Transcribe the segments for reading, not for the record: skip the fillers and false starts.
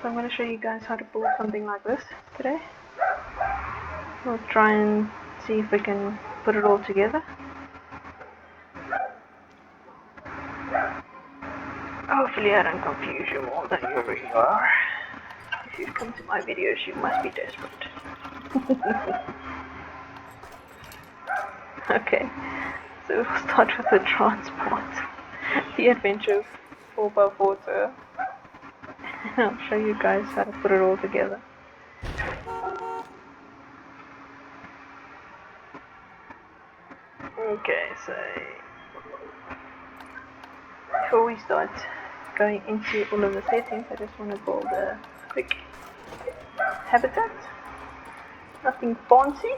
I'm going to show you guys how to build something like this today. We'll try and see if we can put it all together. Hopefully I don't confuse you more than you already are. If you've come to my videos, you must be desperate. Okay, so we'll start with the transport. The adventure 4x4 and I'll show you guys how to put it all together. Okay, so before we start going into all of the settings, I just want to build a quick habitat. Nothing fancy.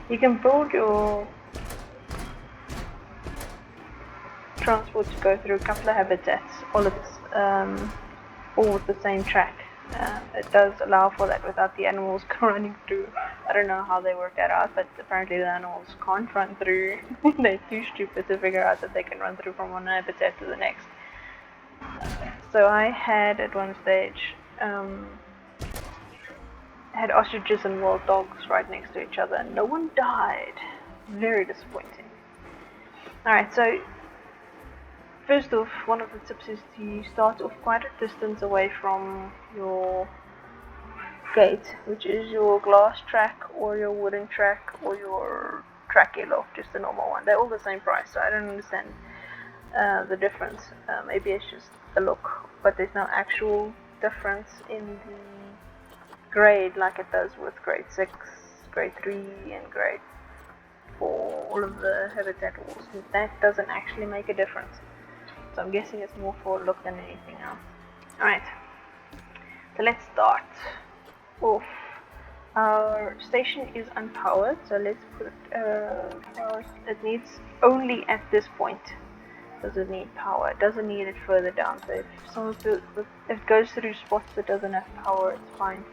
You can build your transport to go through a couple of habitats, all with the same track. It does allow for that without the animals running through. I don't know how they work that out, but apparently the animals can't run through. They're too stupid to figure out that they can run through from one habitat to the next. So I had at one stage had ostriches and wild dogs right next to each other, and no one died. Very disappointing. Alright, so first off, one of the tips is to start off quite a distance away from your gate, which is your glass track or your wooden track or your track yellow, just a normal one. They're all the same price, so I don't understand the difference. Maybe it's just a look, but there's no actual difference in the grade like it does with grade 6, grade 3 and grade 4, all of the habitat walls. That doesn't actually make a difference. So I'm guessing it's more for look than anything else. Alright, so let's start off. Our station is unpowered, so let's put it needs only at this point. Does it need power? It doesn't need it further down. So if it goes through spots that doesn't have power, it's fine.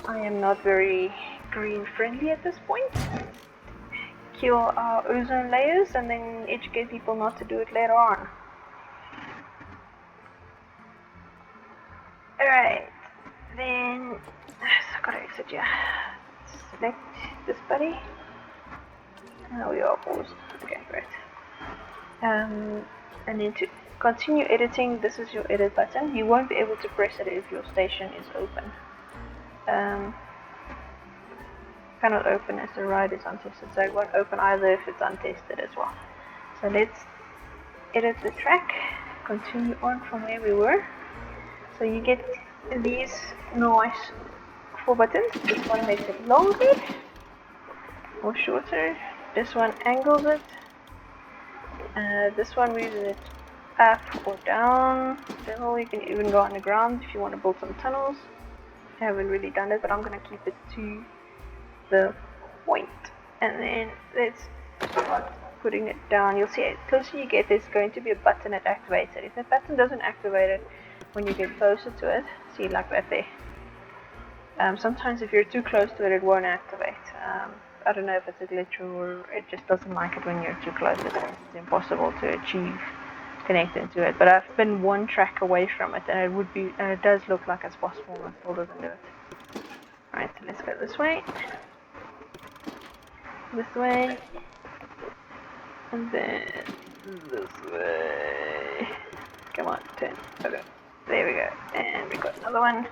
I am not very green friendly at this point. Kill our ozone layers and then educate people not to do it later on. Alright, then I've got to exit here. Select this buddy. Now we are paused. Okay, great. And then to continue editing, this is your edit button. You won't be able to press it if your station is open. Cannot open as the ride is untested, so it won't open either if it's untested as well. So let's edit the track, continue on from where we were. So you get these nice 4 buttons. This one makes it longer or shorter. This one angles it. This one moves it up or down. So you can even go underground if you want to build some tunnels. I haven't really done it, but I'm going to keep it to the point. And then let's start putting it down. You'll see, the closer you get, there's going to be a button that activates it. If that button doesn't activate it when you get closer to it, see like that there. Sometimes if you're too close to it, it won't activate. I don't know if it's a glitch or it just doesn't like it when you're too close. It's impossible to achieve connecting to it. But I've been one track away from it, and it does look like it's possible, and it still doesn't do it. Alright, so let's go this way. This way. And then this way. Come on, 10. Okay. There we go. And we got another one.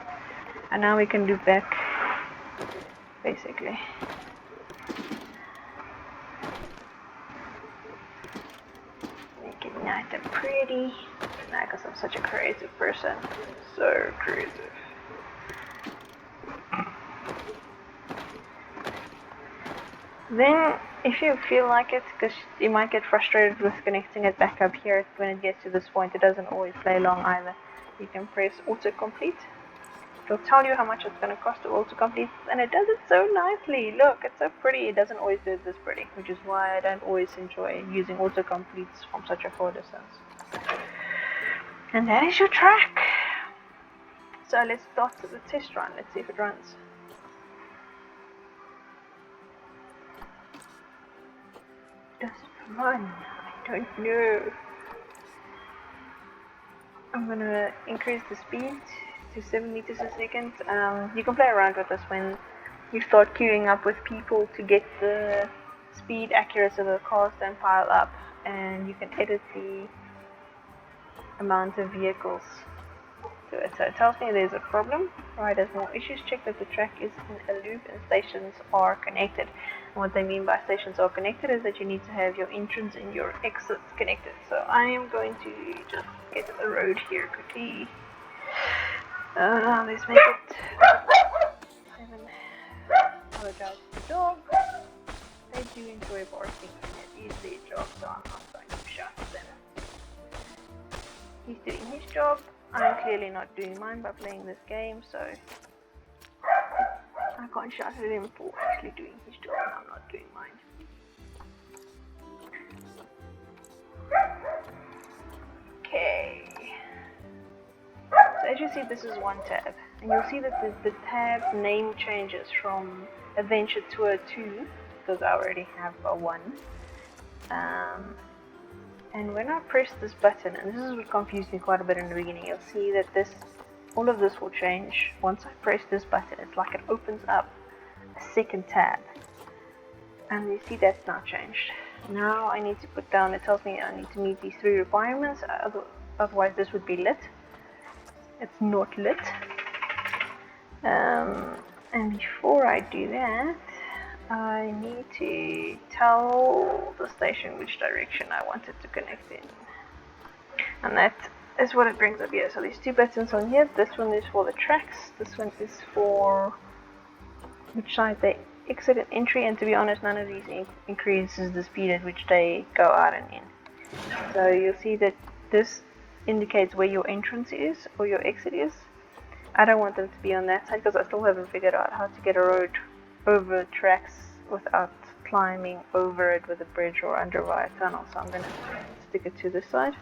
And now we can do back, basically. Make it nice and pretty. Nah, because I'm such a creative person. So creative. Then, if you feel like it, because you might get frustrated with connecting it back up here when it gets to this point, it doesn't always play long either. You can press autocomplete. It'll tell you how much it's going to cost to autocomplete, and it does it so nicely. Look, it's so pretty. It doesn't always do it this pretty, which is why I don't always enjoy using autocompletes from such a far distance. And that is your track. So let's start the test run. Let's see if it runs. Does it run? I don't know. I'm gonna increase the speed to 7 meters a second. You can play around with this when you start queuing up with people to get the speed accurate so the cars don't pile up, and you can edit the amount of vehicles to it. So it tells me there's a problem, riders more issues, check that the track is in a loop and stations are connected. And what they mean by stations are connected is that you need to have your entrance and your exits connected. So I am going to just get to the road here quickly. Let's make it 7. Apologize to the dog. They do enjoy barking, and it is their job, so I'm not going to shout at them. He's doing his job. I'm clearly not doing mine by playing this game, so I can't shout at him for actually doing his job and I'm not doing mine. Okay. So as you see, this is one tab, and you'll see that the tab name changes from Adventure Tour 2, because I already have a 1. And when I press this button, and this is what confused me quite a bit in the beginning, you'll see that all of this will change. Once I press this button, it's like it opens up a second tab. And you see that's now changed. Now I need to put down, it tells me I need to meet these 3 requirements, otherwise this would be lit. It's not lit. And before I do that, I need to tell the station which direction I want it to connect in. And that is what it brings up here. So there's 2 buttons on here. This one is for the tracks. This one is for which side they exit and entry. And to be honest, none of these increases the speed at which they go out and in. So you'll see that this indicates where your entrance is or your exit is. I don't want them to be on that side because I still haven't figured out how to get a road over tracks without climbing over it with a bridge or under a tunnel, so I'm going to stick it to this side.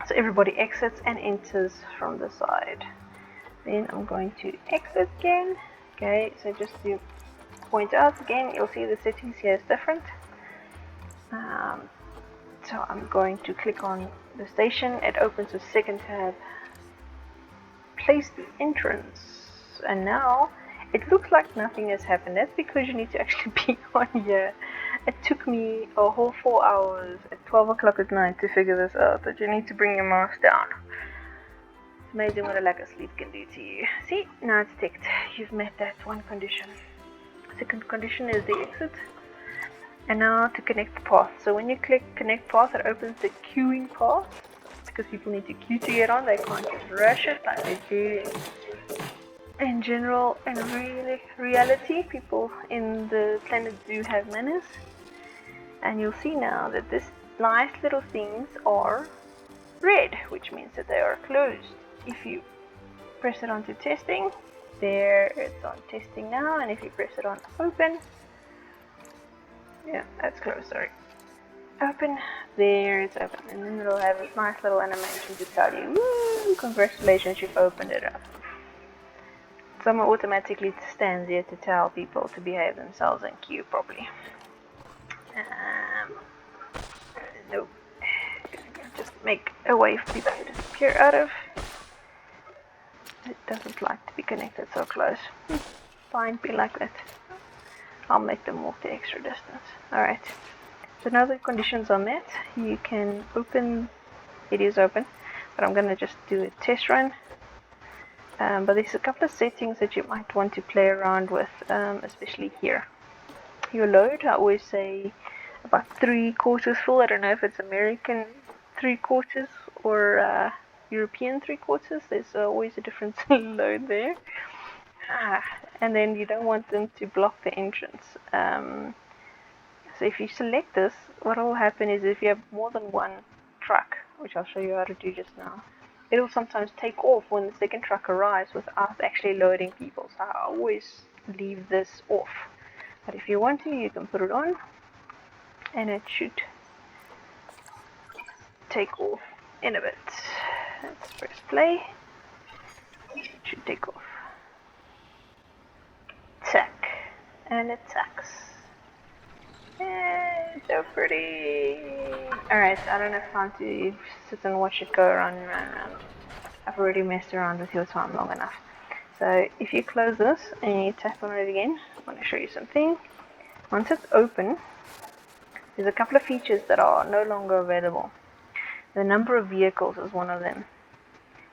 So everybody exits and enters from the side. Then I'm going to exit again. Okay, so just to point out again, you'll see the settings here is different. So I'm going to click on the station. It opens a second tab. Place the entrance, and now it looks like nothing has happened. That's because you need to actually be on here. It took me a whole 4 hours at 12 o'clock at night to figure this out, that you need to bring your mouse down. It's amazing what a lack of sleep can do to you. See, now it's ticked. You've met that one condition. Second condition is the exit. And now to connect the path. So when you click connect path, it opens the queuing path, because people need to queue to get on. They can't just rush it like they do in general. In reality, people in the planet do have manners. And you'll see now that this nice little things are red, which means that they are closed. If you press it onto testing, there it's on testing now, and if you press it on open, yeah, that's closed, sorry. Open, there it's open, and then it'll have a nice little animation to tell you, woo, congratulations, you've opened it up. Someone automatically stands here to tell people to behave themselves and queue properly. Nope. Just make a way for people to disappear out of. It doesn't like to be connected so close. Fine, be like that. I'll make them walk the extra distance. Alright. So now the conditions are met. You can open. It is open. But I'm going to just do a test run. But there's a couple of settings that you might want to play around with, especially here. Your load, I always say about 3/4 full. I don't know if it's American 3/4 or European 3/4. There's always a difference in load there. And then you don't want them to block the entrance. So if you select this, what will happen is if you have more than one truck, which I'll show you how to do just now, it will sometimes take off when the second truck arrives without actually loading people. So I always leave this off. But if you want to, you can put it on, and it should take off in a bit. Let's press play. take off. Tack. And it tacks. Yay, so pretty. Alright, I don't have time to sit and watch it go around and around and around. I've already messed around with your time long enough. So if you close this and you tap on it again, I want to show you something. Once it's open, there's a couple of features that are no longer available. The number of vehicles is one of them.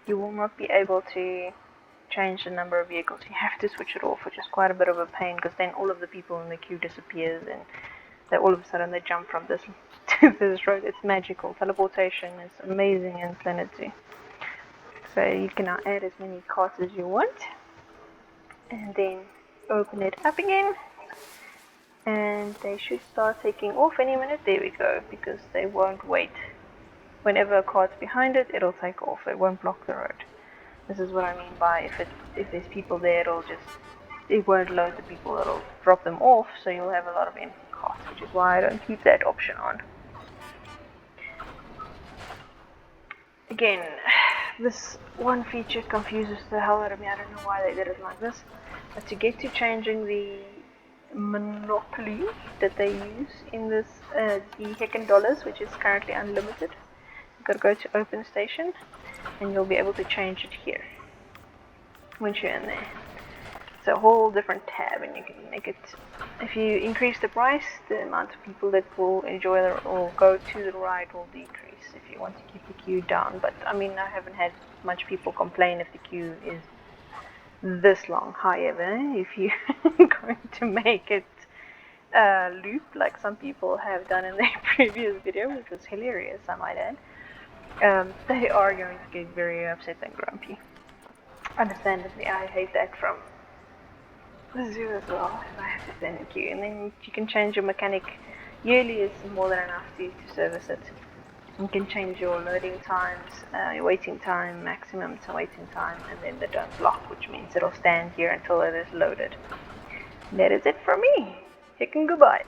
You will not be able to change the number of vehicles. You have to switch it off, which is quite a bit of a pain because then all of the people in the queue disappears and they all of a sudden they jump from this to this road. It's magical. Teleportation is amazing in Planet 2. So you can now add as many carts as you want and then open it up again and they should start taking off any minute. There we go, because they won't wait. Whenever a cart's behind it, it'll take off. It won't block the road. This is what I mean by if there's people there, it won't load the people, it'll drop them off, so you'll have a lot of empty carts, which is why I don't keep that option on. Again, this one feature confuses the hell out of me. I don't know why they did it like this. But to get to changing the monopoly that they use in this, the heckin' dollars, which is currently unlimited, you've got to go to open station and you'll be able to change it here once you're in there. It's a whole different tab and you can make it, if you increase the price, the amount of people that will enjoy or go to the ride will decrease if you want to keep the queue down. But I mean, I haven't had much people complain if the queue is this long. However, if you're going to make it loop like some people have done in their previous video, which was hilarious, I might add, they are going to get very upset and grumpy. Understandably, I hate that from the zoo as well, if I have to stand in queue. And then you can change your mechanic. Yearly is more than enough to service it. You can change your loading times, your waiting time, maximum to waiting time, and then they don't block, which means it'll stand here until it is loaded. And that is it for me. Hick and goodbye.